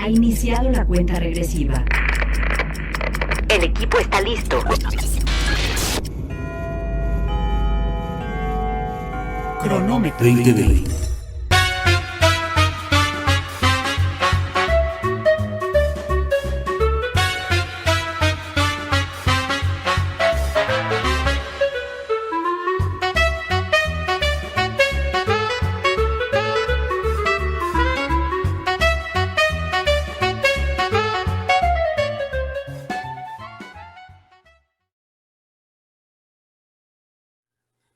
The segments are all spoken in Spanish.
Ha iniciado la cuenta regresiva. El equipo está listo. Cronómetro 2020.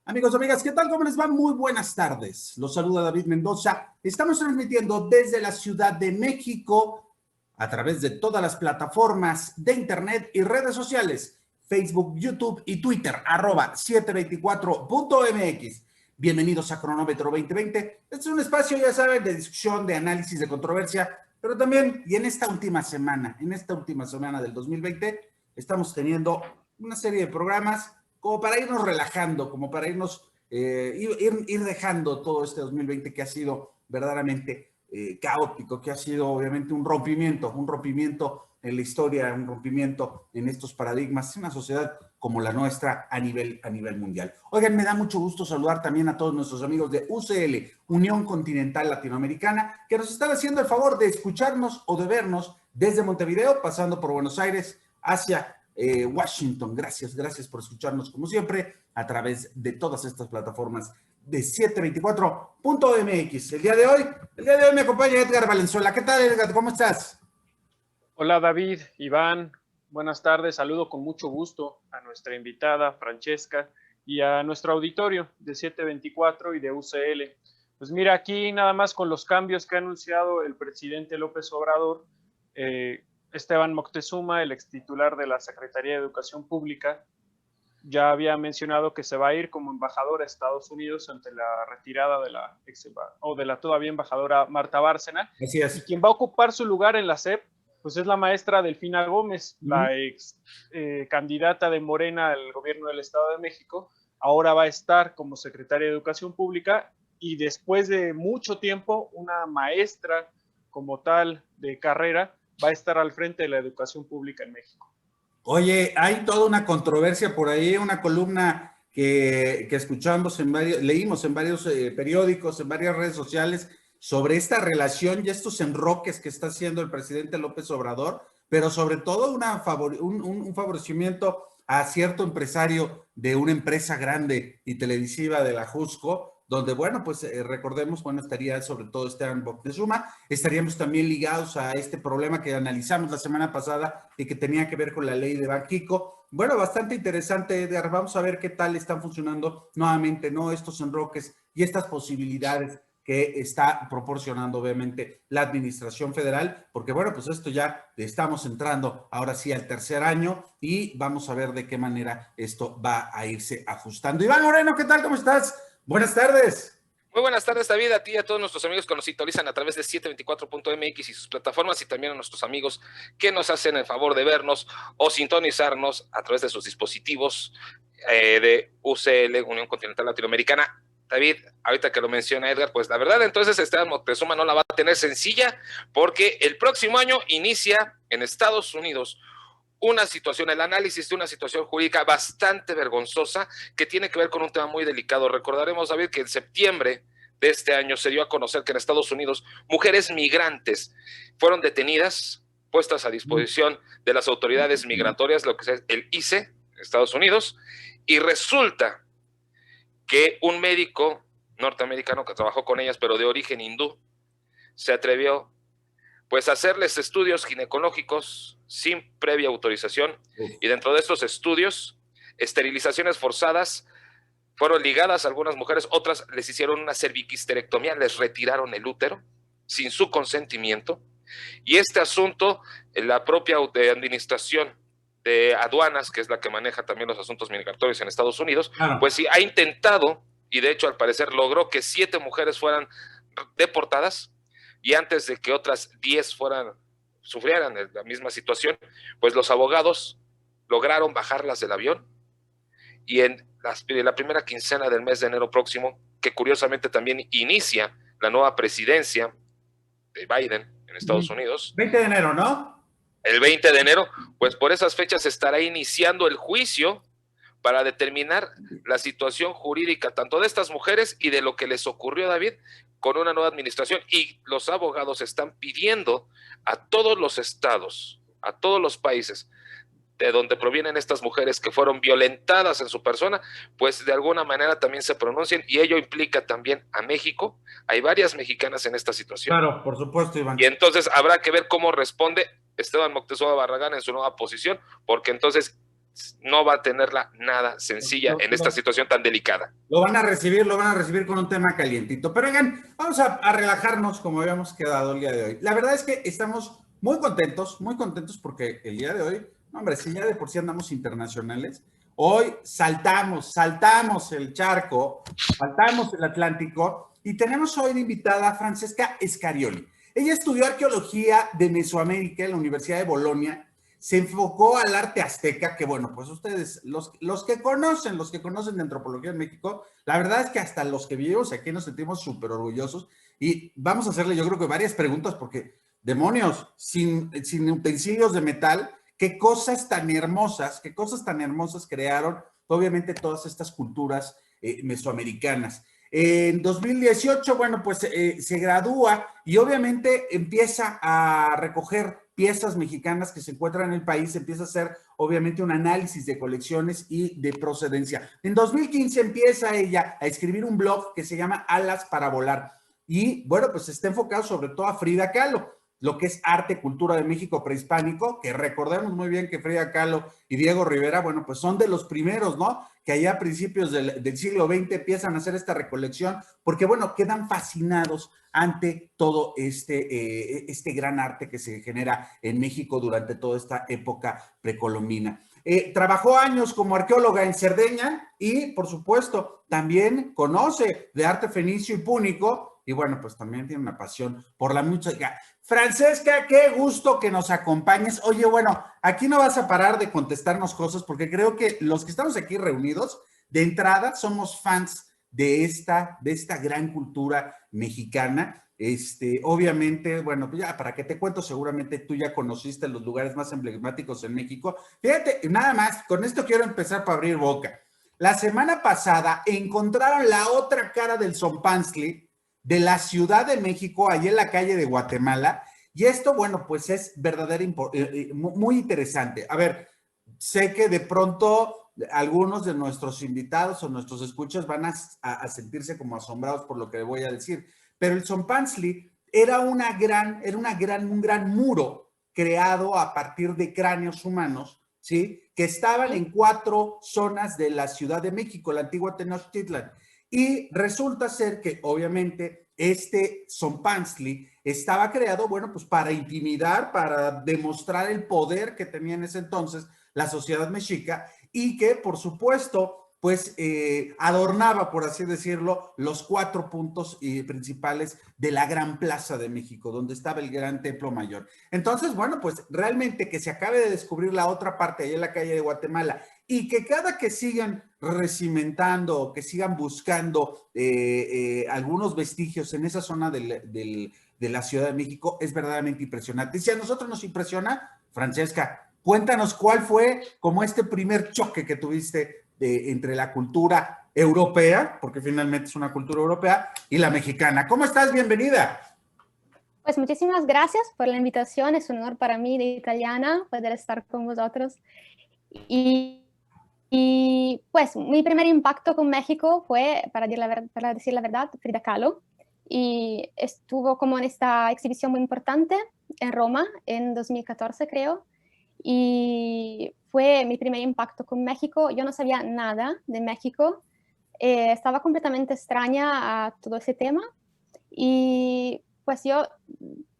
Amigos, amigas, ¿qué tal? ¿Cómo les va? Muy buenas tardes. Los saluda David Mendoza. Estamos transmitiendo desde la Ciudad de México a través de todas las plataformas de internet y redes sociales, Facebook, YouTube y Twitter, @724.mx. Bienvenidos a Cronómetro 2020. Este es un espacio, ya saben, de discusión, de análisis, de controversia, pero también, y en esta última semana del 2020, estamos teniendo una serie de programas como para irnos relajando, como para irnos, ir dejando todo este 2020 que ha sido verdaderamente caótico, que ha sido obviamente un rompimiento en la historia, un rompimiento en estos paradigmas, en una sociedad como la nuestra a nivel mundial. Oigan, me da mucho gusto saludar también a todos nuestros amigos de UCL, Unión Continental Latinoamericana, que nos están haciendo el favor de escucharnos o de vernos desde Montevideo, pasando por Buenos Aires, hacia Washington. Gracias por escucharnos como siempre a través de todas estas plataformas de 724.mx. El día de hoy me acompaña Edgar Valenzuela. ¿Qué tal, Edgar? ¿Cómo estás? Hola, David, Iván, buenas tardes. Saludo con mucho gusto a nuestra invitada Francesca y a nuestro auditorio de 724 y de UCL. Pues mira, aquí nada más con los cambios que ha anunciado el presidente López Obrador, Esteban Moctezuma, el ex titular de la Secretaría de Educación Pública, ya había mencionado que se va a ir como embajador a Estados Unidos ante la retirada de la todavía embajadora Marta Bárcena. Así es. Y quien va a ocupar su lugar en la SEP, pues es la maestra Delfina Gómez, la ex candidata de Morena al gobierno del Estado de México. Ahora va a estar como secretaria de Educación Pública y después de mucho tiempo, una maestra como tal de carrera va a estar al frente de la educación pública en México. Oye, hay toda una controversia por ahí, una columna que escuchamos leímos en varios periódicos, en varias redes sociales, sobre esta relación y estos enroques que está haciendo el presidente López Obrador, pero sobre todo un favorecimiento a cierto empresario de una empresa grande y televisiva de la Jusco, donde, bueno, pues recordemos, estaría sobre todo Esteban Moctezuma, estaríamos también ligados a este problema que analizamos la semana pasada y que tenía que ver con la ley de Banxico. Bueno, bastante interesante, Edgar. Vamos a ver qué tal están funcionando nuevamente, ¿no? Estos enroques y estas posibilidades que está proporcionando obviamente la administración federal, porque bueno, pues esto ya estamos entrando ahora sí al tercer año y vamos a ver de qué manera esto va a irse ajustando. Iván Moreno, ¿qué tal? ¿Cómo estás? Buenas tardes. Muy buenas tardes, David, a ti y a todos nuestros amigos que nos sintonizan a través de 724.mx y sus plataformas, y también a nuestros amigos que nos hacen el favor de vernos o sintonizarnos a través de sus dispositivos de UCL, Unión Continental Latinoamericana. David, ahorita que lo menciona Edgar, pues la verdad entonces Esteban Moctezuma no la va a tener sencilla, porque el próximo año inicia en Estados Unidos el análisis de una situación jurídica bastante vergonzosa que tiene que ver con un tema muy delicado. Recordaremos, David, que en septiembre de este año se dio a conocer que en Estados Unidos mujeres migrantes fueron detenidas, puestas a disposición de las autoridades migratorias, lo que es el ICE, Estados Unidos, y resulta que un médico norteamericano que trabajó con ellas, pero de origen hindú, se atrevió pues a hacerles estudios ginecológicos sin previa autorización, y dentro de estos estudios, esterilizaciones forzadas fueron ligadas a algunas mujeres, otras les hicieron una cerviquisterectomía, les retiraron el útero sin su consentimiento, y este asunto, la propia administración de aduanas, que es la que maneja también los asuntos migratorios en Estados Unidos, pues sí ha intentado, y de hecho al parecer logró que 7 mujeres fueran deportadas, y antes de que otras 10 sufrieran la misma situación, pues los abogados lograron bajarlas del avión, y en la primera quincena del mes de enero próximo, que curiosamente también inicia la nueva presidencia de Biden en Estados Unidos. 20 de enero, ¿no? El 20 de enero, pues por esas fechas estará iniciando el juicio para determinar la situación jurídica tanto de estas mujeres y de lo que les ocurrió, David, con una nueva administración. Y los abogados están pidiendo a todos los estados, a todos los países de donde provienen estas mujeres que fueron violentadas en su persona, pues de alguna manera también se pronuncien, y ello implica también a México. Hay varias mexicanas en esta situación. Claro, por supuesto, Iván. Y entonces habrá que ver cómo responde Esteban Moctezuma Barragán en su nueva posición, porque entonces no va a tenerla nada sencilla en esta situación tan delicada. Lo van a recibir con un tema calientito. Pero oigan, vamos a relajarnos como habíamos quedado el día de hoy. La verdad es que estamos muy contentos porque el día de hoy, hombre, si ya de por sí andamos internacionales, hoy saltamos el charco, saltamos el Atlántico y tenemos hoy de invitada a Francesca Scarioli. Ella estudió arqueología de Mesoamérica en la Universidad de Bolonia. Se enfocó al arte azteca, que bueno, pues ustedes, los que conocen de antropología en México, la verdad es que hasta los que vivimos aquí nos sentimos súper orgullosos y vamos a hacerle yo creo que varias preguntas porque, demonios, sin utensilios de metal, qué cosas tan hermosas crearon, obviamente, todas estas culturas mesoamericanas. En 2018, bueno, pues se gradúa y obviamente empieza a recoger piezas mexicanas que se encuentran en el país, empieza a hacer obviamente un análisis de colecciones y de procedencia. En 2015 empieza ella a escribir un blog que se llama Alas para Volar y bueno, pues está enfocado sobre todo a Frida Kahlo, lo que es arte, cultura de México prehispánico, que recordemos muy bien que Frida Kahlo y Diego Rivera, bueno, pues son de los primeros, ¿no? Que allá a principios del siglo XX empiezan a hacer esta recolección, porque bueno, quedan fascinados ante todo este gran arte que se genera en México durante toda esta época precolombina. Trabajó años como arqueóloga en Cerdeña y, por supuesto, también conoce de arte fenicio y púnico y, bueno, pues también tiene una pasión por la música. Francesca, qué gusto que nos acompañes. Oye, bueno, aquí no vas a parar de contestarnos cosas porque creo que los que estamos aquí reunidos, de entrada, somos fans de esta gran cultura mexicana. Obviamente, bueno, pues ya para que te cuento, seguramente tú ya conociste los lugares más emblemáticos en México. Fíjate, nada más, con esto quiero empezar para abrir boca. La semana pasada encontraron la otra cara del Zompantzli de la Ciudad de México, allí en la calle de Guatemala, y esto, bueno, pues es muy interesante. A ver, sé que de pronto algunos de nuestros invitados o nuestros escuchas van a sentirse como asombrados por lo que voy a decir, pero el Zompantzli era un gran muro creado a partir de cráneos humanos, ¿sí? Que estaban en 4 zonas de la Ciudad de México, la antigua Tenochtitlan. Y resulta ser que, obviamente, este Zompantzli estaba creado, bueno, pues para intimidar, para demostrar el poder que tenía en ese entonces la sociedad mexica y que, por supuesto, pues adornaba, por así decirlo, los 4 puntos principales de la Gran Plaza de México, donde estaba el Gran Templo Mayor. Entonces, bueno, pues realmente que se acabe de descubrir la otra parte, ahí en la calle de Guatemala, y que cada que sigan recimentando o que sigan buscando algunos vestigios en esa zona de la Ciudad de México, es verdaderamente impresionante. Y si a nosotros nos impresiona, Francesca, cuéntanos cuál fue como este primer choque que tuviste entre la cultura europea, porque finalmente es una cultura europea, y la mexicana. ¿Cómo estás? Bienvenida. Pues muchísimas gracias por la invitación. Es un honor para mí, de italiana, poder estar con vosotros. Y pues mi primer impacto con México fue, para decir la verdad, Frida Kahlo. Y estuvo como en esta exhibición muy importante en Roma en 2014, creo. Y fue mi primer impacto con México. Yo no sabía nada de México. Estaba completamente extraña a todo ese tema. Y pues yo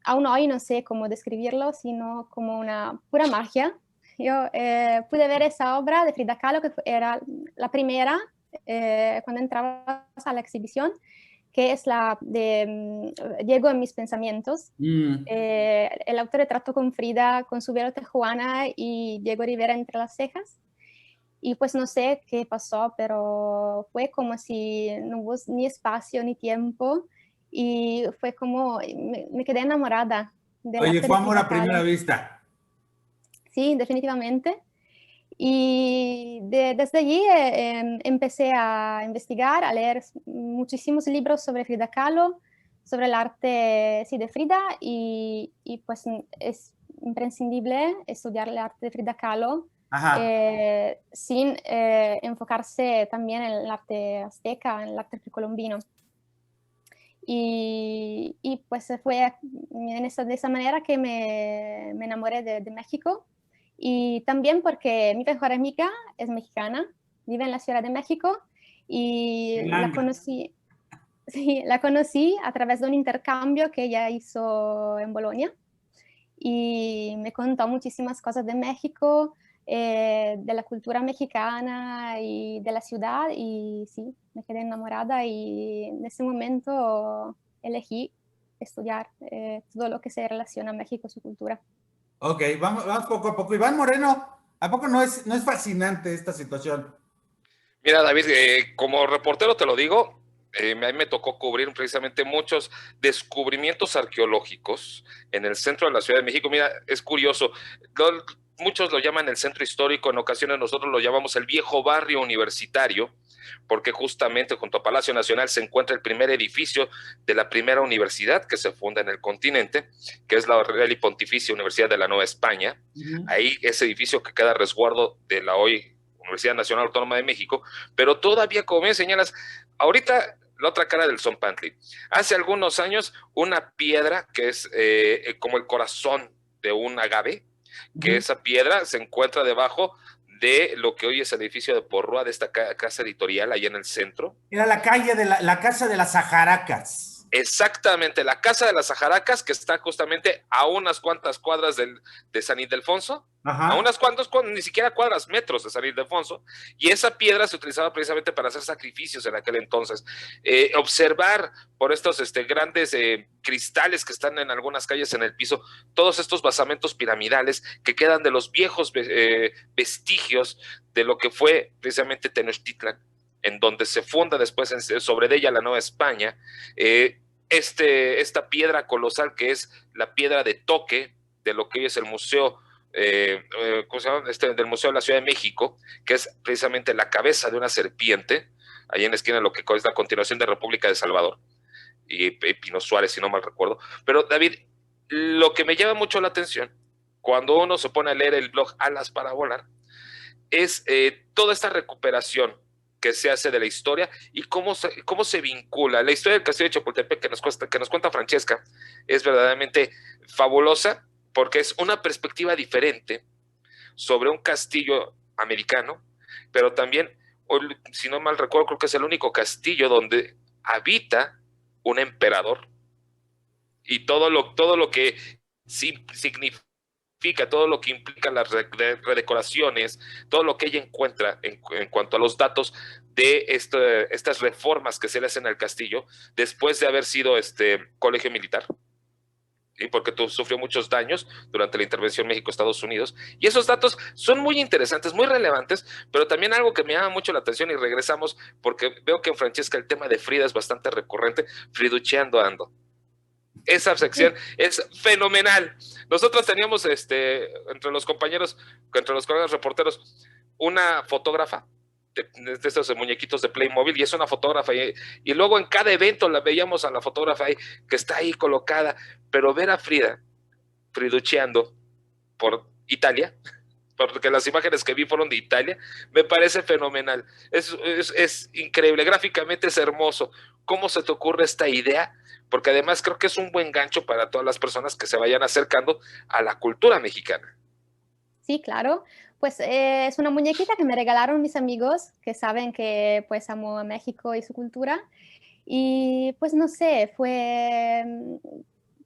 aún hoy no sé cómo describirlo, sino como una pura magia. Yo pude ver esa obra de Frida Kahlo, que era la primera cuando entrabas a la exhibición, que es la de Diego en mis pensamientos. El autorretrato con Frida, con su velo tejuana y Diego Rivera entre las cejas. Y pues no sé qué pasó, pero fue como si no hubo ni espacio ni tiempo. Y fue como, me quedé enamorada del Oye, arte de fue amor Frida a primera Kahlo. vista. Sí, definitivamente. Y desde allí empecé a investigar, a leer muchísimos libros sobre Frida Kahlo, sobre el arte, sí, de Frida, y pues es imprescindible estudiar el arte de Frida Kahlo Ajá. sin enfocarse también en el arte azteca, en el arte precolombino. Y pues fue de esa manera que me enamoré de México. Y también porque mi mejor amiga es mexicana, vive en la Ciudad de México y Chilanga. sí, la conocí a través de un intercambio que ella hizo en Bolonia y me contó muchísimas cosas de México, de la cultura mexicana y de la ciudad, y sí, me quedé enamorada y en ese momento elegí estudiar todo lo que se relaciona a México, su cultura. Ok, vamos poco a poco. Iván Moreno, ¿a poco no es fascinante esta situación? Mira, David, como reportero te lo digo, a mí me tocó cubrir precisamente muchos descubrimientos arqueológicos en el centro de la Ciudad de México. Mira, es curioso, muchos lo llaman el centro histórico, en ocasiones nosotros lo llamamos el viejo barrio universitario, porque justamente junto a Palacio Nacional se encuentra el primer edificio de la primera universidad que se funda en el continente, que es la Real y Pontificia Universidad de la Nueva España. Ahí ese edificio que queda a resguardo de la hoy Universidad Nacional Autónoma de México, pero todavía, como bien señalas, ahorita la otra cara del Zompantli. Hace algunos años, una piedra que es como el corazón de un agave, que esa piedra se encuentra debajo de lo que hoy es el edificio de Porrúa, de esta casa editorial allá en el centro. Era la calle de la casa de las Sajaracas. Exactamente, la Casa de las Sajaracas, que está justamente a unas cuantas cuadras de San Ildefonso, Ajá. a unas cuantas, ni siquiera cuadras, metros de San Ildefonso, y esa piedra se utilizaba precisamente para hacer sacrificios en aquel entonces. Observar por estos grandes cristales que están en algunas calles en el piso, todos estos basamentos piramidales que quedan de los viejos vestigios de lo que fue precisamente Tenochtitlan, en donde se funda después sobre de ella la Nueva España, esta piedra colosal que es la piedra de toque de lo que hoy es el museo, ¿cómo se llama? Del Museo de la Ciudad de México, que es precisamente la cabeza de una serpiente, ahí en la esquina de lo que es la continuación de República de Salvador, y Pino Suárez, si no mal recuerdo. Pero David, lo que me llama mucho la atención, cuando uno se pone a leer el blog Alas para Volar, es toda esta recuperación que se hace de la historia y cómo se vincula. La historia del castillo de Chapultepec que nos cuenta Francesca es verdaderamente fabulosa porque es una perspectiva diferente sobre un castillo americano, pero también, si no mal recuerdo, creo que es el único castillo donde habita un emperador y todo lo que significa, todo lo que implica las redecoraciones, todo lo que ella encuentra en cuanto a los datos de estas reformas que se le hacen al castillo después de haber sido colegio militar, y porque sufrió muchos daños durante la intervención México-Estados Unidos. Y esos datos son muy interesantes, muy relevantes, pero también algo que me llama mucho la atención, y regresamos porque veo que en Francesca el tema de Frida es bastante recurrente, Friducheando Ando. Esa sección es fenomenal. Nosotros teníamos entre los compañeros, entre los colegas reporteros, una fotógrafa de estos muñequitos de Playmobil, y es una fotógrafa, y luego en cada evento la veíamos a la fotógrafa ahí, que está ahí colocada, pero ver a Frida friducheando por Italia, porque las imágenes que vi fueron de Italia, me parece fenomenal. Es increíble, gráficamente es hermoso. ¿Cómo se te ocurre esta idea? Porque además creo que es un buen gancho para todas las personas que se vayan acercando a la cultura mexicana. Sí, claro. Pues es una muñequita que me regalaron mis amigos que saben que pues amo a México y su cultura. Y pues no sé, fue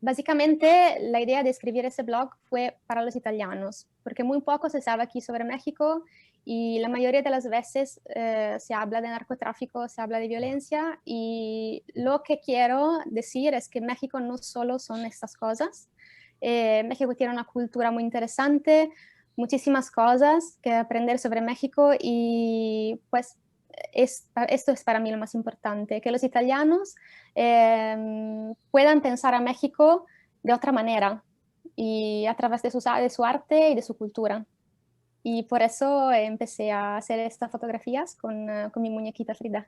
básicamente la idea de escribir ese blog fue para los italianos, porque muy poco se sabe aquí sobre México y la mayoría de las veces se habla de narcotráfico, se habla de violencia, y lo que quiero decir es que México no solo son estas cosas. México tiene una cultura muy interesante, muchísimas cosas que aprender sobre México, y pues esto es para mí lo más importante, que los italianos puedan pensar a México de otra manera, y a través de su arte y de su cultura. Y por eso empecé a hacer estas fotografías con mi muñequita Frida.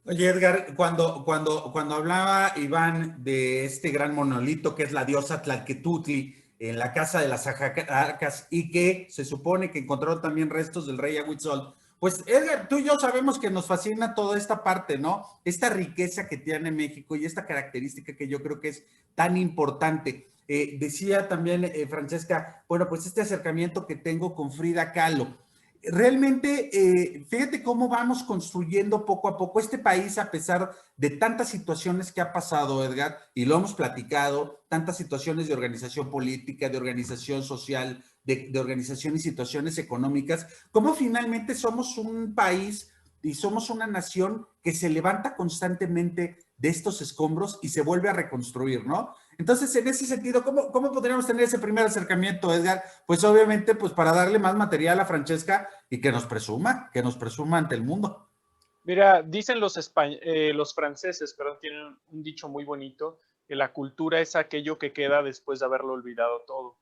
Oye, Edgar, cuando hablaba Iván de este gran monolito que es la diosa Tlalquetuhtli en la casa de las Ajacas y que se supone que encontraron también restos del rey Ahuitzol, pues Edgar, tú y yo sabemos que nos fascina toda esta parte, ¿no? Esta riqueza que tiene México y esta característica que yo creo que es tan importante. Decía también Francesca, bueno, pues este acercamiento que tengo con Frida Kahlo. Realmente, fíjate cómo vamos construyendo poco a poco este país a pesar de tantas situaciones que ha pasado, Edgar, y lo hemos platicado, tantas situaciones de organización política, de organización social, de organización y situaciones económicas, cómo finalmente somos un país y somos una nación que se levanta constantemente de estos escombros y se vuelve a reconstruir, ¿no? Entonces, en ese sentido, ¿cómo podríamos tener ese primer acercamiento, Edgar? Pues obviamente, pues para darle más material a Francesca y que nos presuma ante el mundo. Mira, dicen los franceses, perdón, tienen un dicho muy bonito, que la cultura es aquello que queda después de haberlo olvidado todo.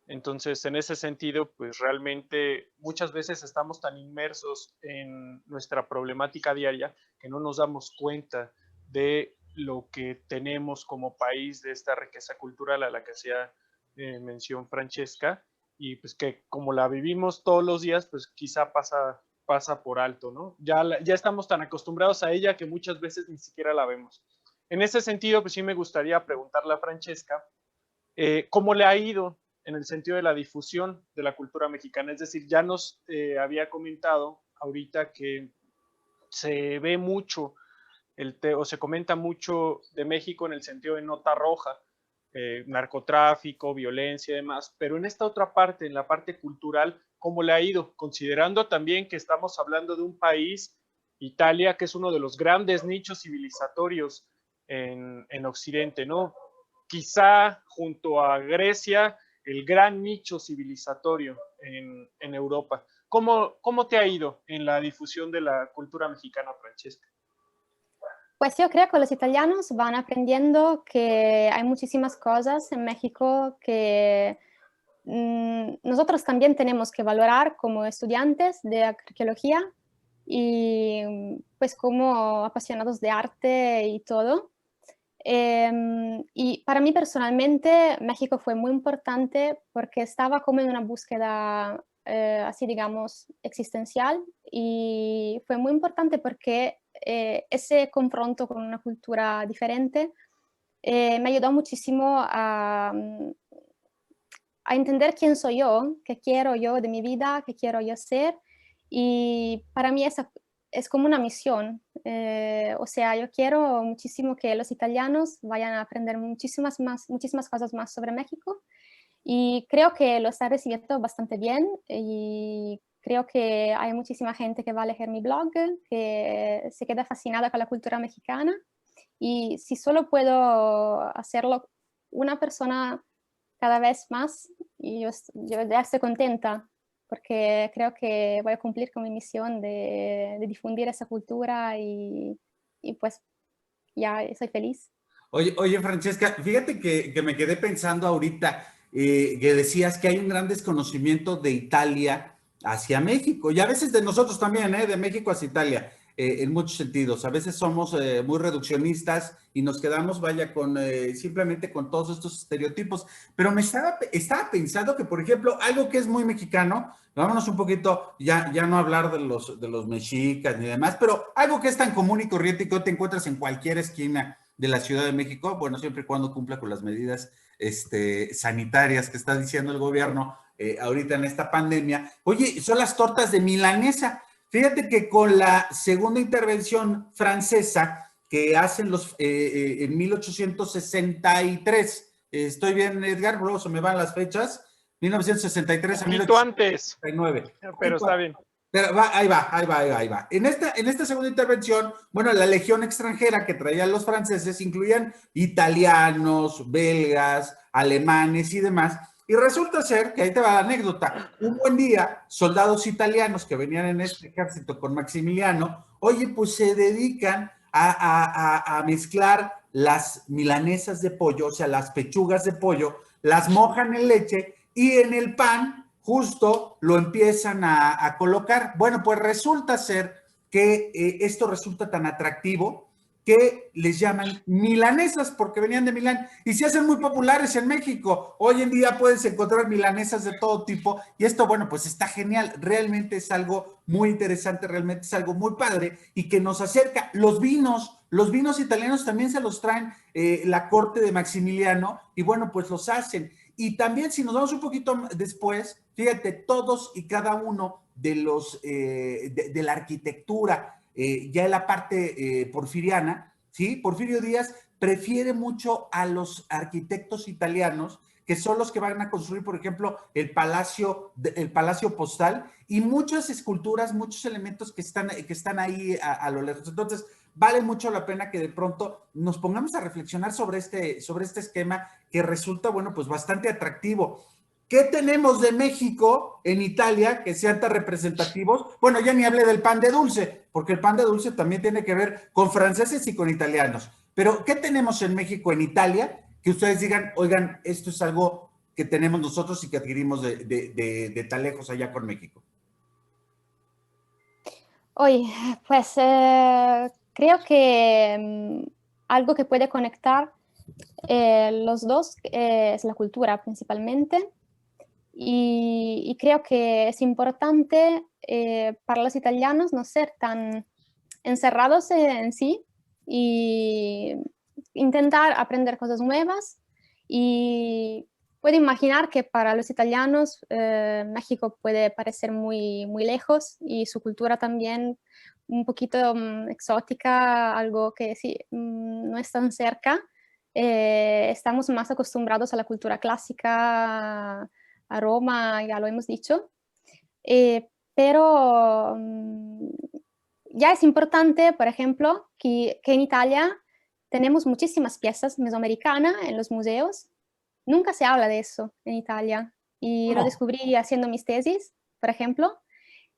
Entonces, en ese sentido, pues realmente muchas veces estamos tan inmersos en nuestra problemática diaria que no nos damos cuenta de lo que tenemos como país, de esta riqueza cultural a la que hacía mención Francesca, y pues que como la vivimos todos los días, pues quizá pasa por alto, ¿no? Ya estamos tan acostumbrados a ella que muchas veces ni siquiera la vemos. En ese sentido, pues sí me gustaría preguntarle a Francesca cómo le ha ido en el sentido de la difusión de la cultura mexicana. Es decir, ya nos había comentado ahorita que se ve mucho o se comenta mucho de México en el sentido de nota roja, narcotráfico, violencia y demás, pero en esta otra parte, en la parte cultural, ¿cómo le ha ido? Considerando también que estamos hablando de un país, Italia, que es uno de los grandes nichos civilizatorios en Occidente, ¿no? Quizá junto a Grecia, el gran nicho civilizatorio en Europa. ¿Cómo te ha ido en la difusión de la cultura mexicana, Francesca? Pues yo creo que los italianos van aprendiendo que hay muchísimas cosas en México que nosotros también tenemos que valorar como estudiantes de arqueología y pues como apasionados de arte y todo. Y para mí personalmente México fue muy importante porque estaba como en una búsqueda así digamos existencial y fue muy importante porque ese confronto con una cultura diferente me ayudó muchísimo a entender quién soy yo, qué quiero yo de mi vida, qué quiero yo ser, y para mí esa es como una misión. O sea, yo quiero muchísimo que los italianos vayan a aprender muchísimas cosas más sobre México y creo que lo está recibiendo bastante bien y creo que hay muchísima gente que va a leer mi blog, que se queda fascinada con la cultura mexicana y si solo puedo hacerlo una persona cada vez más, y yo ya estoy contenta porque creo que voy a cumplir con mi misión de difundir esa cultura y pues ya soy feliz. Oye, Francesca, fíjate que me quedé pensando ahorita que decías que hay un gran desconocimiento de Italia hacia México y a veces de nosotros también, de México hacia Italia, en muchos sentidos. A veces somos muy reduccionistas y nos quedamos, vaya, simplemente con todos estos estereotipos. Pero estaba pensando que, por ejemplo, algo que es muy mexicano, vámonos un poquito, ya no hablar de los mexicas ni demás, pero algo que es tan común y corriente y que te encuentras en cualquier esquina de la Ciudad de México, bueno, siempre y cuando cumpla con las medidas sanitarias que está diciendo el gobierno ahorita en esta pandemia. Oye, son las tortas de milanesa. Fíjate que con la segunda intervención francesa que hacen en 1863, estoy bien, Edgar, bro, se me van las fechas, 1963 a 1869. Pero está bien. Pero ahí va. En esta segunda intervención, bueno, la legión extranjera que traían los franceses incluían italianos, belgas, alemanes y demás. Y resulta ser que ahí te va la anécdota. Un buen día, soldados italianos que venían en este ejército con Maximiliano, oye, pues se dedican a mezclar las milanesas de pollo, o sea, las pechugas de pollo, las mojan en leche y en el pan justo lo empiezan a colocar. Bueno, pues resulta ser que esto resulta tan atractivo que les llaman milanesas porque venían de Milán y se hacen muy populares en México. Hoy en día puedes encontrar milanesas de todo tipo y esto, bueno, pues está genial. Realmente es algo muy interesante, realmente es algo muy padre y que nos acerca. Los vinos italianos también se los traen la corte de Maximiliano y bueno, pues los hacen. Y también si nos vamos un poquito después, fíjate, todos y cada uno de los de la arquitectura, ya en la parte porfiriana, ¿sí? Porfirio Díaz prefiere mucho a los arquitectos italianos, que son los que van a construir, por ejemplo, el Palacio Postal y muchas esculturas, muchos elementos que están ahí a lo lejos. Entonces, vale mucho la pena que de pronto nos pongamos a reflexionar sobre este esquema que resulta, bueno, pues bastante atractivo. ¿Qué tenemos de México en Italia que sean tan representativos? Bueno, ya ni hablé del pan de dulce, porque el pan de dulce también tiene que ver con franceses y con italianos. Pero, ¿qué tenemos en México, en Italia, que ustedes digan, oigan, esto es algo que tenemos nosotros y que adquirimos de tan lejos allá con México? Hoy, pues creo que algo que puede conectar los dos es la cultura principalmente. Y creo que es importante para los italianos no ser tan encerrados en sí y intentar aprender cosas nuevas. Y puedo imaginar que para los italianos México puede parecer muy, muy lejos y su cultura también un poquito exótica, algo que sí, no es tan cerca. Estamos más acostumbrados a la cultura clásica, a Roma, ya lo hemos dicho, pero ya es importante, por ejemplo, que en Italia tenemos muchísimas piezas mesoamericanas en los museos. Nunca se habla de eso en Italia y lo descubrí haciendo mis tesis, por ejemplo.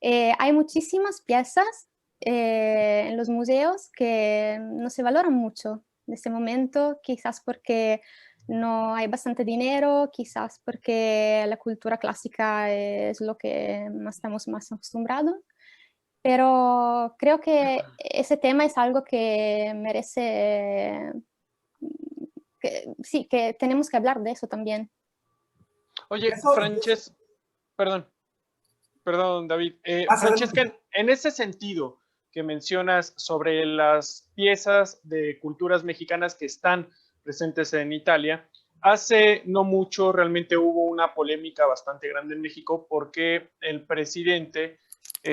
Hay muchísimas piezas en los museos que no se valoran mucho en este momento, quizás porque no hay bastante dinero, quizás porque la cultura clásica es lo que estamos más acostumbrados, pero creo que ese tema es algo que merece, sí, que tenemos que hablar de eso también. Oye, perdón, David. Francesca, en ese sentido que mencionas sobre las piezas de culturas mexicanas que están presentes en Italia, hace no mucho realmente hubo una polémica bastante grande en México porque el presidente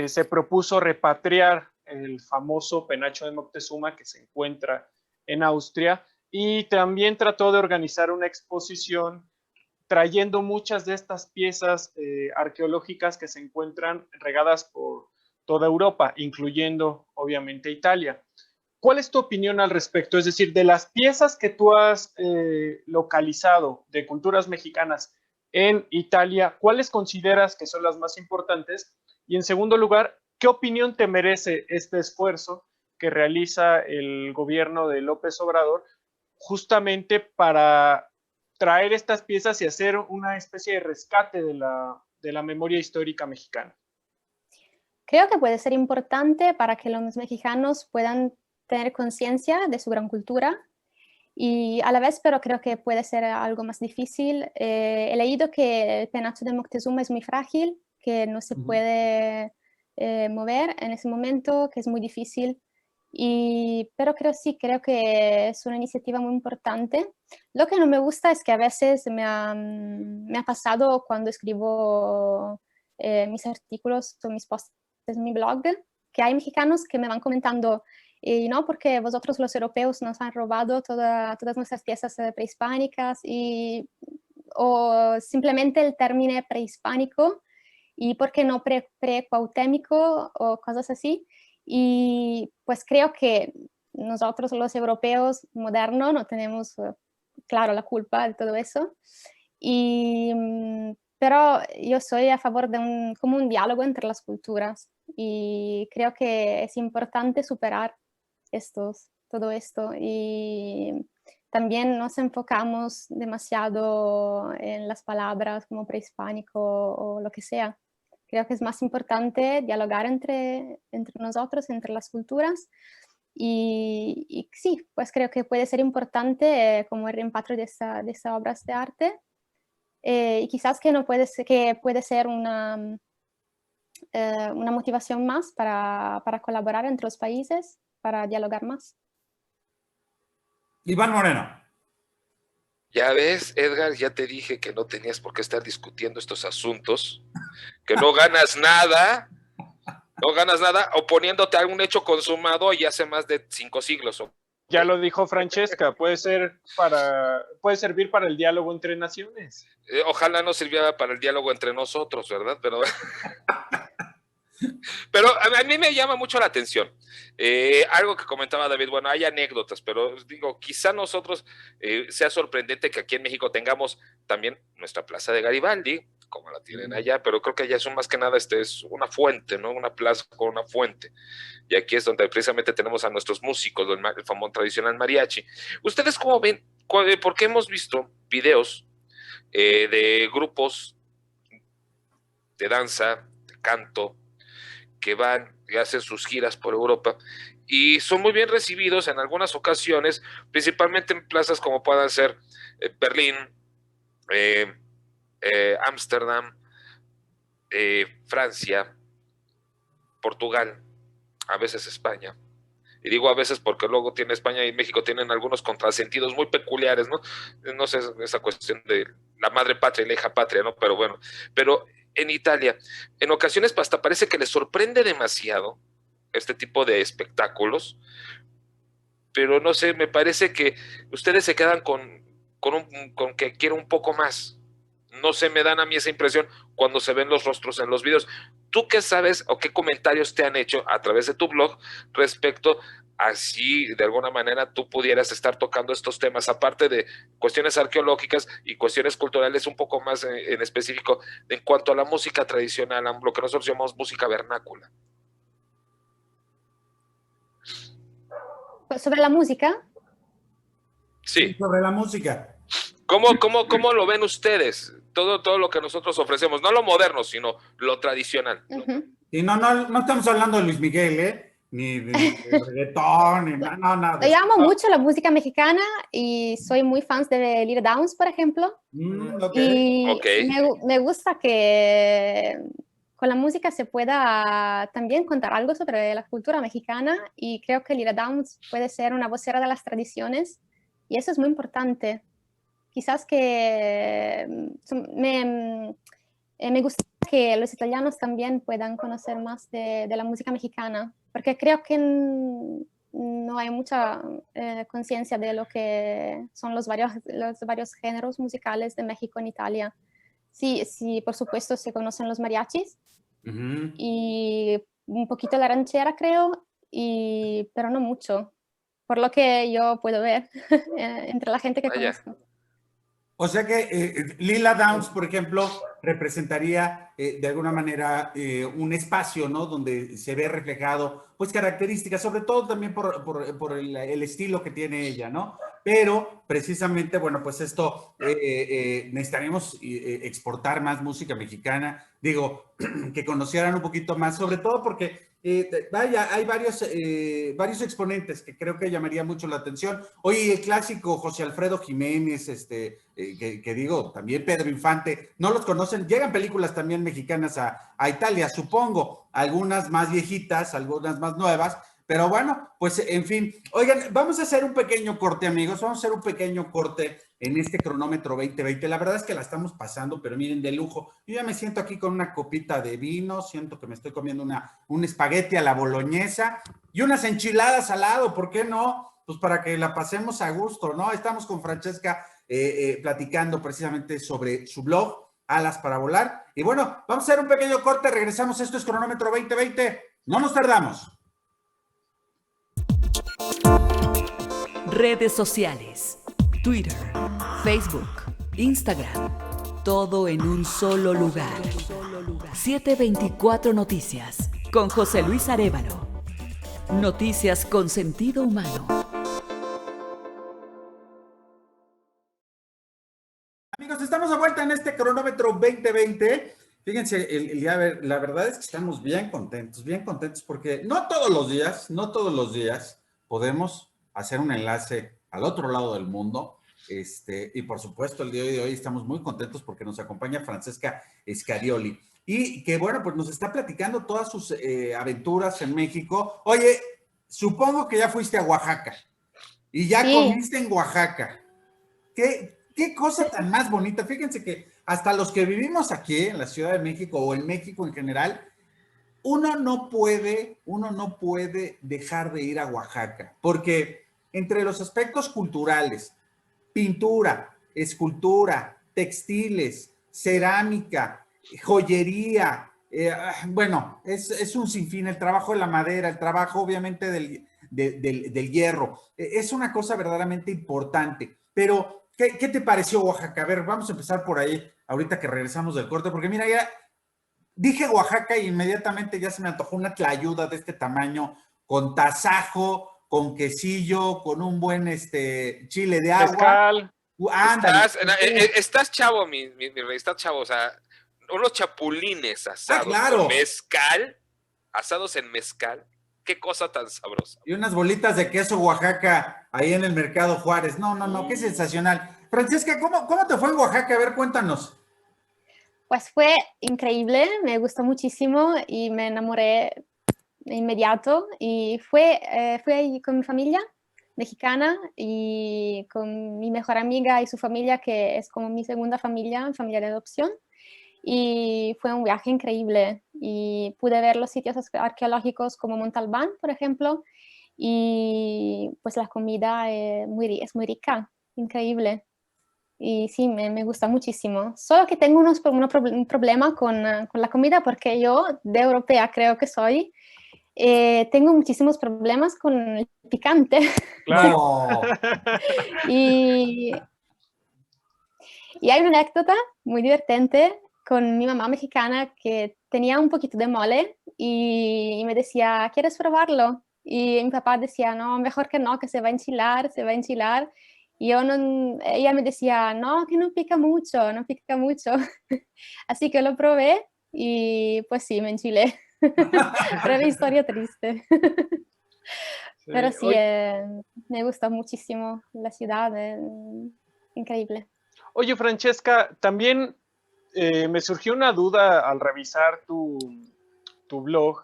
se propuso repatriar el famoso penacho de Moctezuma que se encuentra en Austria y también trató de organizar una exposición trayendo muchas de estas piezas arqueológicas que se encuentran regadas por toda Europa, incluyendo obviamente Italia. ¿Cuál es tu opinión al respecto? Es decir, de las piezas que tú has localizado de culturas mexicanas en Italia, ¿cuáles consideras que son las más importantes? Y en segundo lugar, ¿qué opinión te merece este esfuerzo que realiza el gobierno de López Obrador justamente para traer estas piezas y hacer una especie de rescate de la memoria histórica mexicana? Creo que puede ser importante para que los mexicanos puedan tener conciencia de su gran cultura y a la vez, pero creo que puede ser algo más difícil. He leído que el penacho de Moctezuma es muy frágil, que no se puede mover en ese momento, que es muy difícil. Pero creo que es una iniciativa muy importante. Lo que no me gusta es que a veces me ha pasado cuando escribo mis artículos o mis posts en mi blog, que hay mexicanos que me van comentando, no, porque vosotros los europeos nos han robado todas nuestras piezas prehispánicas o simplemente el término prehispánico y por qué no pre-cuauhtémico o cosas así. Y pues creo que nosotros los europeos modernos no tenemos, claro, la culpa de todo eso. Pero yo soy a favor de como un diálogo entre las culturas y creo que es importante superar todo esto y también nos enfocamos demasiado en las palabras como prehispánico o lo que sea. Creo que es más importante dialogar entre nosotros, entre las culturas. Y sí, pues creo que puede ser importante como el reempatrio de estas obras de arte. Y quizás que puede ser una motivación más para colaborar entre los países, para dialogar más. Iván Moreno. Ya ves, Edgar, ya te dije que no tenías por qué estar discutiendo estos asuntos, que no ganas nada oponiéndote a un hecho consumado y hace más de 5 siglos. Ya lo dijo Francesca, puede servir para el diálogo entre naciones. Ojalá no sirviera para el diálogo entre nosotros, ¿verdad? Pero a mí me llama mucho la atención. Algo que comentaba David, bueno, hay anécdotas, pero digo, quizá nosotros sea sorprendente que aquí en México tengamos también nuestra Plaza de Garibaldi, como la tienen allá, pero creo que allá es más que nada es una fuente, ¿no? Una plaza con una fuente. Y aquí es donde precisamente tenemos a nuestros músicos, el famoso tradicional mariachi. ¿Ustedes cómo ven? Porque hemos visto videos de grupos de danza, de canto, que van y hacen sus giras por Europa y son muy bien recibidos en algunas ocasiones, principalmente en plazas como puedan ser Berlín, Ámsterdam, Francia, Portugal, a veces España. Y digo a veces porque luego España y México tienen algunos contrasentidos muy peculiares, ¿no? No sé, esa cuestión de la madre patria y la hija patria, ¿no? Pero bueno, en Italia, en ocasiones hasta parece que les sorprende demasiado este tipo de espectáculos, pero no sé, me parece que ustedes se quedan con que quieren un poco más. No sé, me dan a mí esa impresión cuando se ven los rostros en los videos. ¿Tú qué sabes o qué comentarios te han hecho a través de tu blog respecto a si de alguna manera tú pudieras estar tocando estos temas, aparte de cuestiones arqueológicas y cuestiones culturales un poco más en específico en cuanto a la música tradicional, lo que nosotros llamamos música vernácula? ¿Sobre la música? Sí. Sobre la música. ¿Cómo lo ven ustedes? Todo lo que nosotros ofrecemos, no lo moderno, sino lo tradicional. Uh-huh. Y no estamos hablando de Luis Miguel, ni de reggaetón, ni nada. Yo amo mucho la música mexicana y soy muy fan de Lila Downs, por ejemplo. Okay. Y me gusta que con la música se pueda también contar algo sobre la cultura mexicana y creo que Lila Downs puede ser una vocera de las tradiciones y eso es muy importante. Quizás que me gusta que los italianos también puedan conocer más de la música mexicana, porque creo que no hay mucha conciencia de lo que son los varios géneros musicales de México en Italia. Sí, por supuesto se conocen los mariachis y un poquito la ranchera, creo, pero no mucho, por lo que yo puedo ver entre la gente que conozco. O sea que Lila Downs, por ejemplo, representaría de alguna manera un espacio, ¿no? Donde se ve reflejado, pues, características, sobre todo también por el estilo que tiene ella, ¿no? Pero precisamente, bueno, pues esto necesitaríamos exportar más música mexicana, digo, que conocieran un poquito más, sobre todo porque hay varios exponentes que creo que llamaría mucho la atención. Oye, el clásico José Alfredo Jiménez, que digo, también Pedro Infante, no los conocen, llegan películas también mexicanas a Italia, supongo, algunas más viejitas, algunas más nuevas, pero bueno, pues en fin. Oigan, vamos a hacer un pequeño corte, amigos, vamos a hacer un pequeño corte en este cronómetro 2020. La verdad es que la estamos pasando, pero miren, de lujo. Yo ya me siento aquí con una copita de vino, siento que me estoy comiendo un espagueti a la boloñesa y unas enchiladas al lado, ¿por qué no? Pues para que la pasemos a gusto, ¿no? Estamos con Francesca platicando precisamente sobre su blog, Alas para Volar. Y bueno, vamos a hacer un pequeño corte, regresamos. Esto es Cronómetro 2020. No nos tardamos. Redes sociales: Twitter, Facebook, Instagram, todo en un solo lugar. 724 Noticias, con José Luis Arévalo. Noticias con sentido humano. Amigos, estamos a vuelta en este cronómetro 2020. Fíjense, la verdad es que estamos bien contentos porque no todos los días podemos hacer un enlace al otro lado del mundo. Y por supuesto, el día de hoy estamos muy contentos porque nos acompaña Francesca Scarioli y que, bueno, pues nos está platicando todas sus aventuras en México. Oye, supongo que ya fuiste a Oaxaca y ya comiste en Oaxaca. ¿Qué cosa tan más bonita? Fíjense que hasta los que vivimos aquí en la Ciudad de México o en México en general, uno no puede dejar de ir a Oaxaca, porque entre los aspectos culturales, pintura, escultura, textiles, cerámica, joyería, bueno, es un sinfín, el trabajo de la madera, el trabajo obviamente del hierro, es una cosa verdaderamente importante, pero ¿qué te pareció Oaxaca? A ver, vamos a empezar por ahí, ahorita que regresamos del corte, porque mira, ya dije Oaxaca y inmediatamente ya se me antojó una tlayuda de este tamaño, con tasajo, con quesillo, con un buen chile de agua. Mezcal. Estás chavo, mi rey, estás chavo, o sea, unos chapulines asados con mezcal, asados en mezcal. Qué cosa tan sabrosa. Y unas bolitas de queso Oaxaca ahí en el Mercado Juárez. No, qué sensacional. Francesca, ¿cómo te fue en Oaxaca? A ver, cuéntanos. Pues fue increíble, me gustó muchísimo y me enamoré de inmediato. Y fui ahí con mi familia mexicana y con mi mejor amiga y su familia, que es como mi segunda familia de adopción. Y fue un viaje increíble y pude ver los sitios arqueológicos como Montalbán, por ejemplo, y pues la comida es muy rica, increíble. Y sí, me gusta muchísimo. Solo que tengo un problema con la comida porque yo, de europea creo que soy, tengo muchísimos problemas con el picante. Claro. y hay una anécdota muy divertente con mi mamá mexicana que tenía un poquito de mole y me decía, ¿quieres probarlo? Y mi papá decía, no, mejor que no, que se va a enchilar. Y ella me decía, no, que no pica mucho. Así que lo probé y pues sí, me enchilé. Breve historia triste. Sí, pero sí, me gusta muchísimo la ciudad, increíble. Oye, Francesca, también me surgió una duda al revisar tu blog.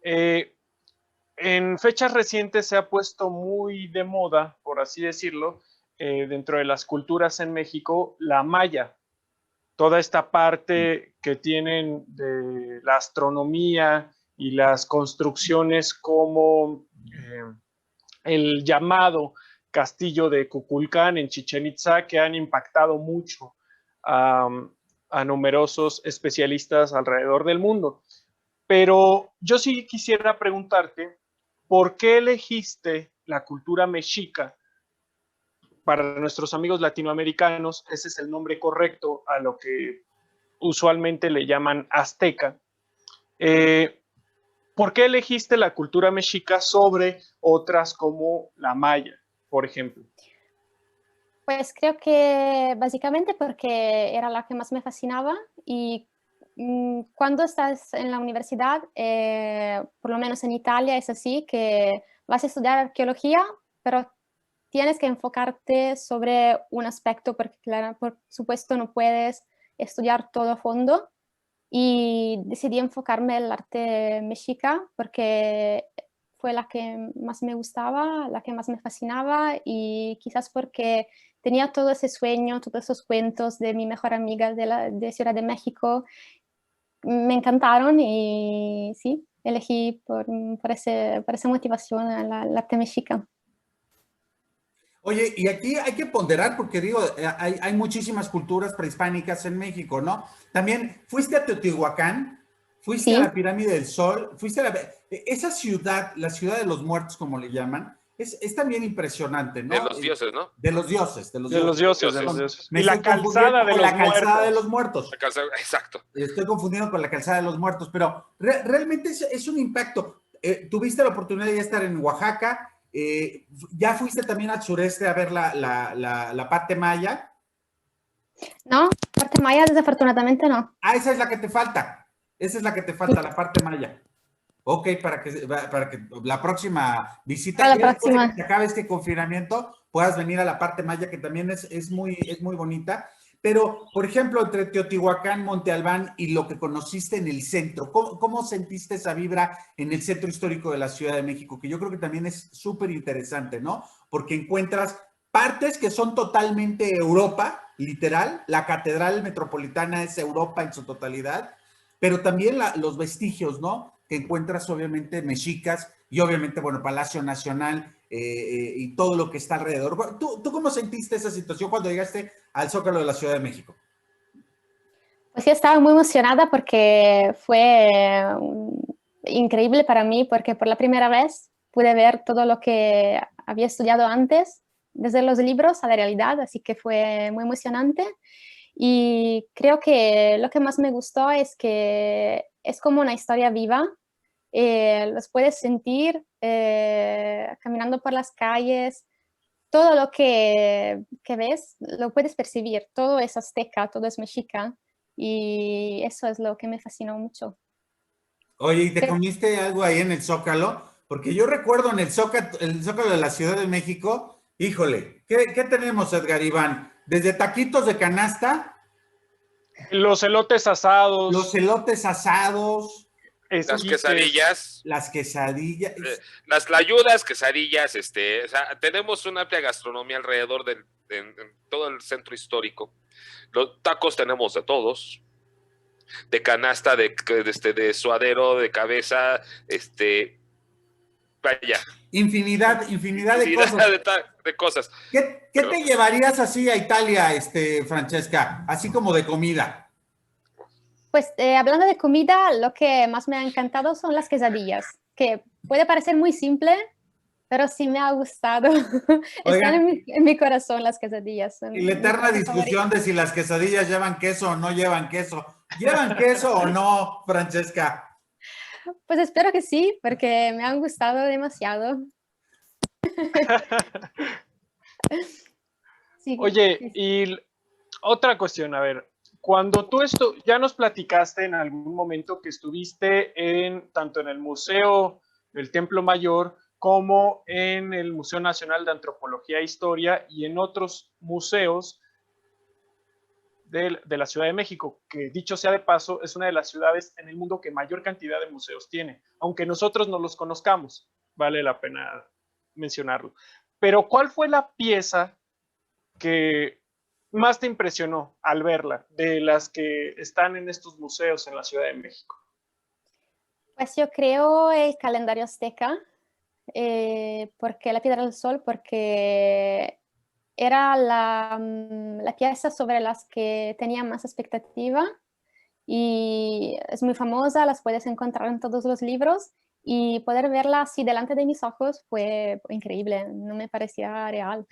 En fechas recientes se ha puesto muy de moda, por así decirlo, dentro de las culturas en México, la maya. Toda esta parte que tienen de la astronomía y las construcciones como el llamado castillo de Kukulcán en Chichén Itzá, que han impactado mucho a numerosos especialistas alrededor del mundo. Pero yo sí quisiera preguntarte, ¿por qué elegiste la cultura mexica? Para nuestros amigos latinoamericanos, ese es el nombre correcto a lo que usualmente le llaman azteca. ¿Por qué elegiste la cultura mexica sobre otras como la maya, por ejemplo? Pues creo que básicamente porque era la que más me fascinaba y cuando estás en la universidad, por lo menos en Italia es así, que vas a estudiar arqueología, pero tienes que enfocarte sobre un aspecto porque, claro, por supuesto, no puedes estudiar todo a fondo y decidí enfocarme en el arte mexica porque fue la que más me gustaba, la que más me fascinaba y quizás porque tenía todo ese sueño, todos esos cuentos de mi mejor amiga de Ciudad de México, me encantaron y sí, elegí por esa motivación el arte mexica. Oye, y aquí hay que ponderar porque digo, hay muchísimas culturas prehispánicas en México, ¿no? También fuiste a Teotihuacán, fuiste a la Pirámide del Sol, fuiste a esa ciudad, la ciudad de los muertos, como le llaman, es también impresionante, ¿no? De los dioses, ¿no? De los dioses. Y la calzada de los muertos. La calzada de los muertos. Exacto. Estoy confundido con la calzada de los muertos, pero realmente es un impacto. Tuviste la oportunidad de estar en Oaxaca, ya fuiste también al sureste a ver la parte maya. No, parte maya desafortunadamente no. Ah, esa es la que te falta. Esa es la que te falta, la parte maya. Ok, para que la próxima visita, Para la ya después de que próxima. se acabe este confinamiento, puedas venir a la parte maya, que también es muy bonita. Pero, por ejemplo, entre Teotihuacán, Monte Albán y lo que conociste en el centro, ¿cómo sentiste esa vibra en el centro histórico de la Ciudad de México? Que yo creo que también es súper interesante, ¿no? Porque encuentras partes que son totalmente Europa, literal. La Catedral Metropolitana es Europa en su totalidad, pero también los vestigios, ¿no? Que encuentras obviamente mexicas y obviamente, bueno, Palacio Nacional y todo lo que está alrededor. ¿Tú cómo sentiste esa situación cuando llegaste al Zócalo de la Ciudad de México? Pues sí, estaba muy emocionada porque fue increíble para mí, porque por la primera vez pude ver todo lo que había estudiado antes, desde los libros a la realidad, así que fue muy emocionante. Y creo que lo que más me gustó es que es como una historia viva. Los puedes sentir caminando por las calles. Todo lo que ves lo puedes percibir. Todo es azteca, todo es mexica. Y eso es lo que me fascinó mucho. Oye, ¿y te comiste algo ahí en el Zócalo? Porque yo recuerdo en el Zócalo de la Ciudad de México, híjole, ¿qué tenemos, Edgar Iván? Desde taquitos de canasta, Los elotes asados. los elotes asados, las quesadillas. Las quesadillas. Las tlayudas, quesadillas, o sea, tenemos una amplia gastronomía alrededor de todo el centro histórico. Los tacos tenemos de todos, de canasta, de suadero, de cabeza, vaya. Infinidad de cosas. De cosas. ¿Qué te llevarías así a Italia, Francesca? Así como de comida. Pues hablando de comida, lo que más me ha encantado son las quesadillas, que puede parecer muy simple, pero sí me ha gustado. Están en mi corazón las quesadillas. Y la eterna discusión de si las quesadillas llevan queso o no llevan queso. ¿Llevan queso o no, Francesca? Pues espero que sí, porque me han gustado demasiado. Sí, Oye, sí. y otra cuestión, a ver, cuando tú ya nos platicaste en algún momento que estuviste tanto en el Museo del Templo Mayor como en el Museo Nacional de Antropología e Historia y en otros museos de la Ciudad de México, que dicho sea de paso, es una de las ciudades en el mundo que mayor cantidad de museos tiene, aunque nosotros no los conozcamos, vale la pena mencionarlo. Pero ¿cuál fue la pieza que más te impresionó al verla de las que están en estos museos en la Ciudad de México? Pues yo creo el calendario azteca, porque la Piedra del Sol, porque era la pieza sobre las que tenía más expectativa y es muy famosa, las puedes encontrar en todos los libros y poder verla así delante de mis ojos fue increíble, no me parecía real,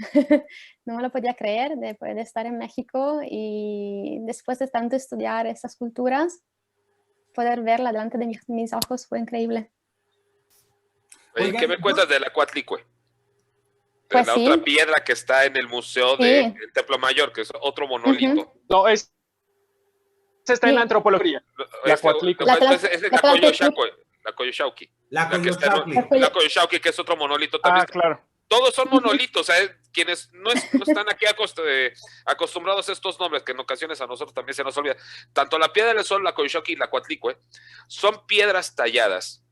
no me lo podía creer de poder estar en México y después de tanto estudiar esas culturas, poder verla delante de mis ojos fue increíble. ¿Qué me cuentas de la Coatlicue? Pues la sí. Otra piedra que está en el Museo del Templo Mayor, que es otro monolito. No, esta está en la antropología. La Coatlicue. Es la Coyolxauhqui. La Coyolxauhqui, que es otro monolito también. Claro. Todos son monolitos, quienes no están aquí acostumbrados a estos nombres, que en ocasiones a nosotros también se nos olvida. Tanto la Piedra del Sol, la Coyolxauhqui y la Coatlicue son piedras talladas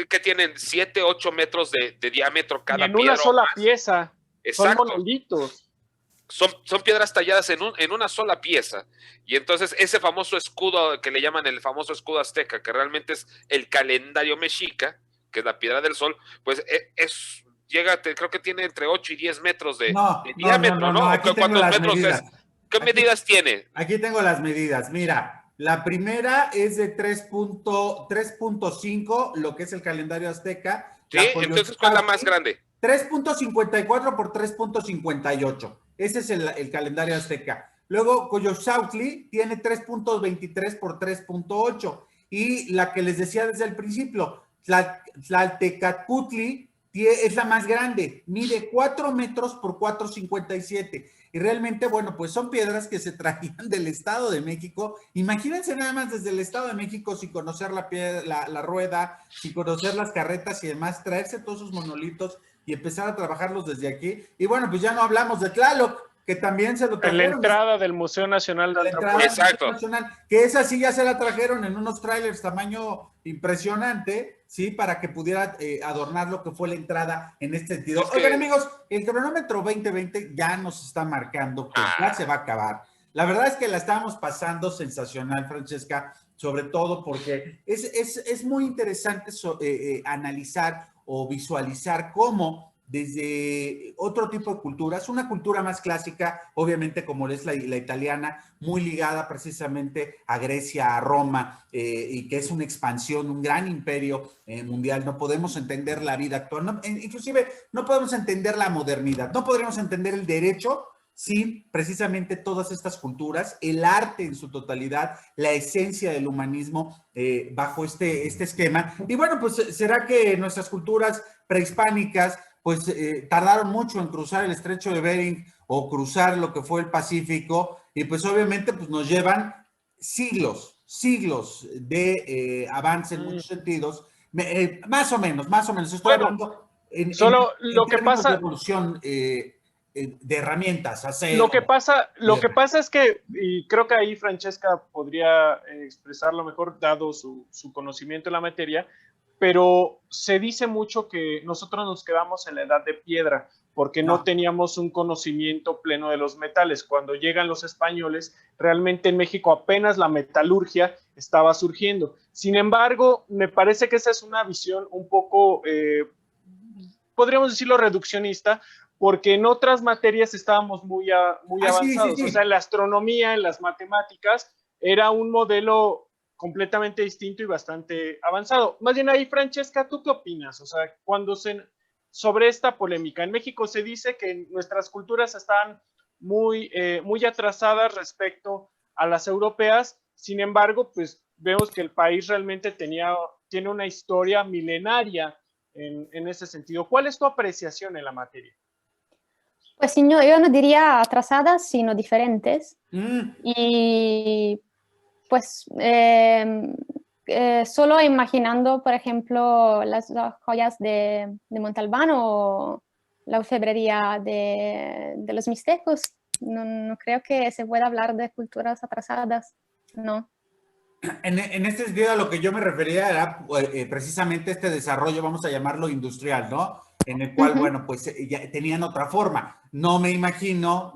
que tienen 7, 8 metros de diámetro cada piedra. En una sola pieza. Exacto. Son monolitos. Son piedras talladas en una sola pieza. Y entonces ese famoso escudo que le llaman el famoso escudo azteca, que realmente es el calendario mexica, que es la Piedra del Sol, pues creo que tiene entre 8 y 10 metros de diámetro, ¿no? ¿Cuántos metros es? ¿Qué medidas tiene? Aquí tengo las medidas. Mira, la primera es de 3.5, lo que es el calendario azteca. Sí, entonces ¿cuál es la más grande? 3.54 por 3.58. Ese es el calendario azteca. Luego, Coyolxauhqui tiene 3.23 por 3.8. Y la que les decía desde el principio, Tlaltecatcutli es la más grande. Mide 4 metros por 4.57. y realmente, bueno, pues son piedras que se traían del Estado de México. Imagínense nada más desde el Estado de México, sin conocer la rueda, sin conocer las carretas y demás, traerse todos esos monolitos y empezar a trabajarlos desde aquí. Y bueno, pues ya no hablamos de Tlaloc, que también se lo trajeron. En la entrada del Museo Nacional de Antropología. Exacto. Que esa sí ya se la trajeron en unos trailers tamaño impresionante, ¿sí? Para que pudiera adornar lo que fue la entrada en este sentido. Oigan, amigos, el cronómetro 2020 ya nos está marcando que ya se va a acabar. La verdad es que la estábamos pasando sensacional, Francesca, sobre todo porque es muy interesante analizar o visualizar cómo desde otro tipo de culturas, una cultura más clásica, obviamente como es la italiana, muy ligada precisamente a Grecia, a Roma, y que es una expansión, un gran imperio mundial. No podemos entender la vida actual, inclusive no podemos entender la modernidad, no podríamos entender el derecho sin precisamente todas estas culturas, el arte en su totalidad, la esencia del humanismo bajo este esquema. Y bueno, pues será que nuestras culturas prehispánicas pues tardaron mucho en cruzar el estrecho de Bering o cruzar lo que fue el Pacífico, y pues obviamente pues nos llevan siglos de avance en muchos sentidos, más o menos, estoy hablando solo lo que pasa de evolución de herramientas, acero. Lo que pasa es que, y creo que ahí Francesca podría expresarlo mejor dado su conocimiento en la materia, pero se dice mucho que nosotros nos quedamos en la edad de piedra porque no teníamos un conocimiento pleno de los metales. Cuando llegan los españoles, realmente en México apenas la metalurgia estaba surgiendo. Sin embargo, me parece que esa es una visión un poco, podríamos decirlo, reduccionista, porque en otras materias estábamos muy avanzados. Sí. O sea, en la astronomía, en las matemáticas, era un modelo completamente distinto y bastante avanzado. Más bien ahí, Francesca, ¿tú qué opinas? O sea, sobre esta polémica, en México se dice que nuestras culturas están muy atrasadas respecto a las europeas. Sin embargo, pues vemos que el país realmente tiene una historia milenaria en ese sentido. ¿Cuál es tu apreciación en la materia? Pues sí, yo no diría atrasadas, sino diferentes. Y pues solo imaginando, por ejemplo, las joyas de Montalbán o la orfebrería de los mixtecos, no creo que se pueda hablar de culturas atrasadas, no. En este sentido, a lo que yo me refería era precisamente este desarrollo, vamos a llamarlo industrial, ¿no? En el cual, bueno, pues ya tenían otra forma. No me imagino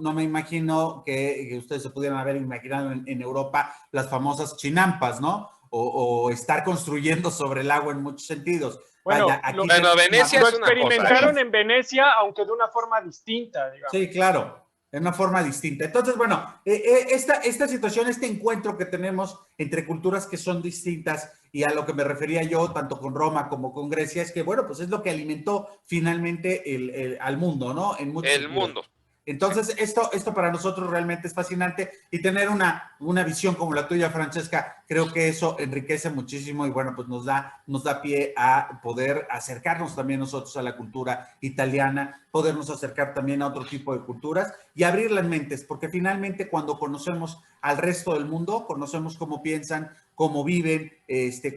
que ustedes se pudieran haber imaginado en Europa las famosas chinampas, ¿no? O estar construyendo sobre el agua en muchos sentidos. Bueno, Venecia es una cosa. Lo experimentaron en Venecia, aunque de una forma distinta, digamos. Sí, claro, de una forma distinta. Entonces, bueno, esta situación, este encuentro que tenemos entre culturas que son distintas, y a lo que me refería yo, tanto con Roma como con Grecia, es que, bueno, pues es lo que alimentó finalmente al mundo, ¿no? En muchos mundo. Entonces, esto para nosotros realmente es fascinante, y tener una visión como la tuya, Francesca, creo que eso enriquece muchísimo y, bueno, pues nos da pie a poder acercarnos también nosotros a la cultura italiana, podernos acercar también a otro tipo de culturas y abrir las mentes, porque finalmente cuando conocemos al resto del mundo, conocemos cómo piensan, cómo viven,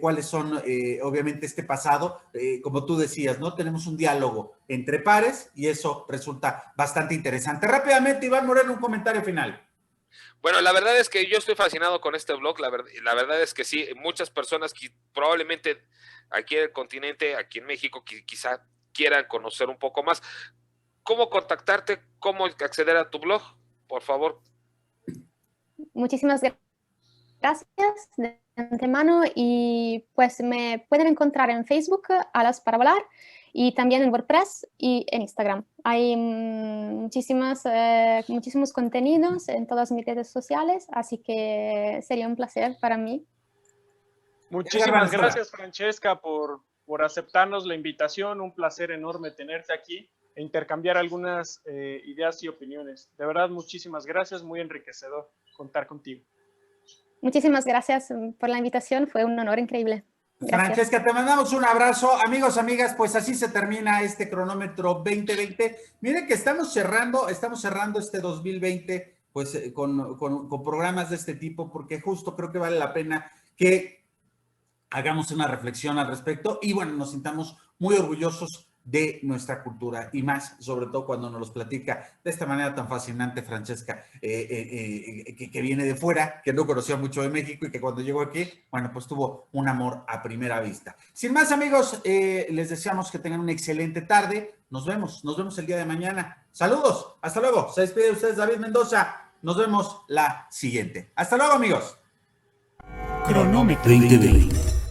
cuáles son, obviamente, este pasado, como tú decías, ¿no? Tenemos un diálogo entre pares y eso resulta bastante interesante. Rápidamente, Iván Moreno, un comentario final. Bueno, la verdad es que yo estoy fascinado con este blog, la verdad es que sí, muchas personas que probablemente aquí en el continente, aquí en México, quizá quieran conocer un poco más. ¿Cómo contactarte? ¿Cómo acceder a tu blog? Por favor. Muchísimas gracias de antemano, y pues me pueden encontrar en Facebook, Alas para Volar, y también en WordPress y en Instagram. Hay muchísimos contenidos en todas mis redes sociales, así que sería un placer para mí. Muchísimas gracias, Francesca, por aceptarnos la invitación. Un placer enorme tenerte aquí e intercambiar algunas ideas y opiniones. De verdad, muchísimas gracias, muy enriquecedor contar contigo. Muchísimas gracias por la invitación, fue un honor increíble. Gracias. Francesca, te mandamos un abrazo. Amigos, amigas, pues así se termina este cronómetro 2020. Miren que estamos cerrando este 2020 pues con programas de este tipo, porque justo creo que vale la pena que hagamos una reflexión al respecto y bueno, nos sintamos muy orgullosos de nuestra cultura y más, sobre todo cuando nos los platica de esta manera tan fascinante Francesca, que viene de fuera, que no conocía mucho de México y que cuando llegó aquí, bueno, pues tuvo un amor a primera vista. Sin más, amigos, les deseamos que tengan una excelente tarde. Nos vemos el día de mañana. Saludos, hasta luego. Se despide de ustedes David Mendoza. Nos vemos la siguiente. Hasta luego, amigos. Cronómetro 2020.